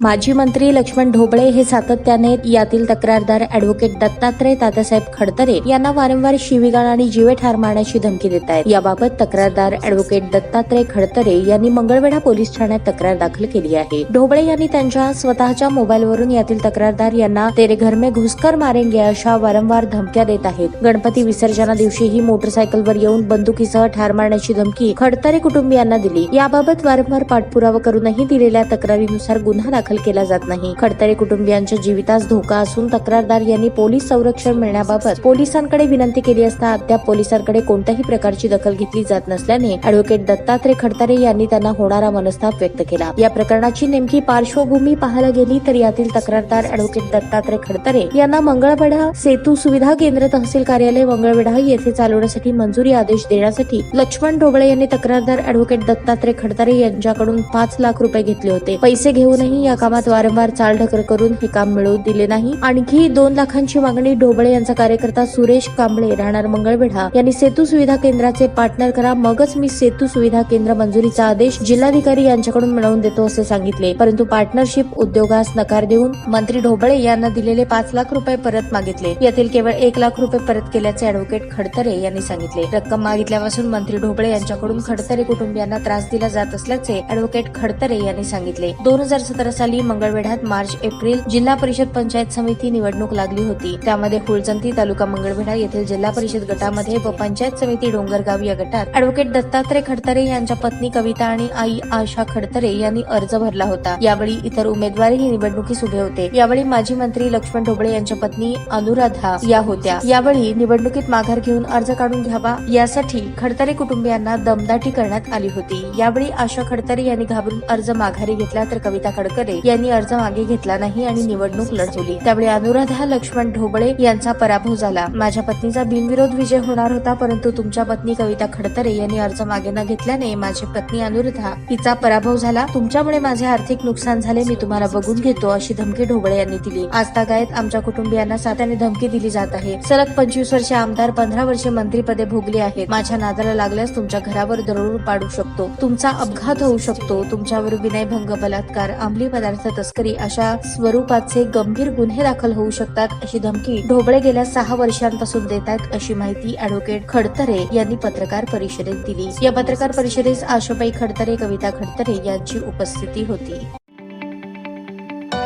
माजी मंत्री लक्ष्मण ढोबळे हे सातत्याने यातील तक्रारदार अॅडव्होकेट दत्तात्रय तात्यासाहेब खडतरे यांना वारंवार शिवीगाळ आणि जीवे ठार मारण्याची धमकी देत आहेत। याबाबत तक्रारदार अॅडव्होकेट दत्तात्रय खडतरे यांनी मंगळवेढा पोलीस ठाण्यात तक्रार दाखल केली आहे। ढोबळे यांनी त्यांच्या स्वतःच्या मोबाईलवरून यातील तक्रारदार यांना तेरे घर में घुसकर मारेंगे अशा वारंवार धमक्या देत आहेत। गणपती विसर्जना दिवशीही मोटरसायकलवर येऊन बंदुकीसह ठार मारण्याची धमकी खडतरे कुटुंबियांना दिली। याबाबत वारंवार पाठपुरावा करूनही दिलेल्या तक्रारीनुसार गुन्हा दाखल केला जात नाही। खडतरे कुटुंबियांच्या जीवितास धोका असून तक्रारदार यांनी पोलीस संरक्षण मिळण्याबाबत पोलिसांकडे विनंती केली असता अद्याप पोलिसांकडे कोणत्याही प्रकारची दखल घेतली जात नसल्याने अॅडव्होकेट दत्तात्रय खडतरे यांनी त्यांना होणारा मनस्ताप व्यक्त केला। या प्रकरणाची नेमकी पार्श्वभूमी पाहायला गेली तर यातील तक्रारदार अॅडव्होकेट दत्तात्रय खडतरे यांना मंगळवेढा सेतू सुविधा केंद्र तहसील कार्यालय मंगळवेढा येथे चालवण्यासाठी मंजुरी आदेश देण्यासाठी लक्ष्मण ढोबळे यांनी तक्रारदार अॅडव्होकेट दत्तात्रय खडतरे यांच्याकडून 5 लाख रुपये घेतले होते। पैसे घेऊनही या कामात वारंवार चालढकल करून हे काम मिळवून दिले नाही। आणखी 2 लाखांची मागणी ढोबळे यांचा कार्यकर्ता सुरेश कांबळे राहणार मंगळवेढा यांनी सेतू सुविधा केंद्राचे पार्टनर करा, मगच मी सेतू सुविधा केंद्र मंजुरीचा आदेश जिल्हाधिकारी यांच्याकडून मिळवून देतो असे सांगितले। परंतु पार्टनरशिप उद्योगास नकार देऊन मंत्री ढोबळे यांना दिलेले 5 लाख रुपये परत मागितले। यातील केवळ 1 लाख रुपये परत केल्याचे अॅडव्होकेट खडतरे यांनी सांगितले। रक्कम मागितल्यापासून मंत्री ढोबळे यांच्याकडून खडतरे कुटुंबियांना त्रास दिला जात असल्याचे अॅडव्होकेट खडतरे यांनी सांगितले। 2017 साली मंगळवेढ्यात मार्च-एप्रिल जिल्हा परिषद पंचायत समिती निवडणूक लागली होती। त्यामध्ये हुळजंती तालुका मंगळवेढा येथील जिल्हा परिषद गटामध्ये व पंचायत समिती डोंगरगाव या गटात अॅडव्होकेट दत्तात्रय खडतरे यांच्या पत्नी कविता आणि आई आशा खडतरे यांनी अर्ज भरला होता। यावेळी इतर उमेदवारही निवडणुकीस उभे होते। यावेळी माजी मंत्री लक्ष्मण ढोबळे यांच्या पत्नी अनुराधा या होत्या। यावेळी निवडणुकीत माघार घेऊन अर्ज काढून घ्यावा यासाठी खडतरे कुटुंबियांना दमदाटी करण्यात आली होती। यावेळी आशा खडतरे यांनी घाबरून अर्ज माघारी घेतला तर कविता खडतरे यांनी अर्ज मागे घेतला नाही आणि निवडणूक लढवली। त्यावेळी अनुराधा लक्ष्मण ढोबळे यांचा पराभव झाला। माझ्या पत्नीचा बिनविरोध विजय होणार होता, परंतु तुमच्या पत्नी कविता खडतरे यांनी अर्ज मागे न घेतल्याने माझी पत्नी अनुराधा हिचा पराभव झाला। तुमच्यामुळे माझे आर्थिक नुकसान झाले, मी तुम्हाला बघून घेतो अशी धमकी ढोबळे यांनी दिली। आजतागायत आमच्या कुटुंबियांना सातत्याने धमकी दिली जात आहे। सलग 25 वर्षे आमदार, 15 वर्षे मंत्रीपदे भोगली आहेत। माझ्या नादाला लागल्यास तुमच्या घरावर दरोड पाडू शकतो, तुमचा अपघात होऊ शकतो, तुमच्यावर विनयभंग, बलात्कार, अंमली पदार्थ तस्करी अशा स्वरूपाचे गंभीर गुन्हे दाखल होऊ शकतात अशी धमकी ढोबळे गेल्या 6 वर्षांपासून देत आहेत अशी माहिती अॅडव्होकेट खडतरे यांनी पत्रकार परिषदेत दिली। या पत्रकार परिषदेस आशाबाई खडतरे, कविता खडतरे यांची उपस्थिती होती।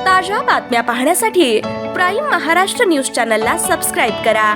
ताज्या बातम्या पाहण्यासाठी प्राईम महाराष्ट्र न्यूज चॅनलला सबस्क्राईब करा।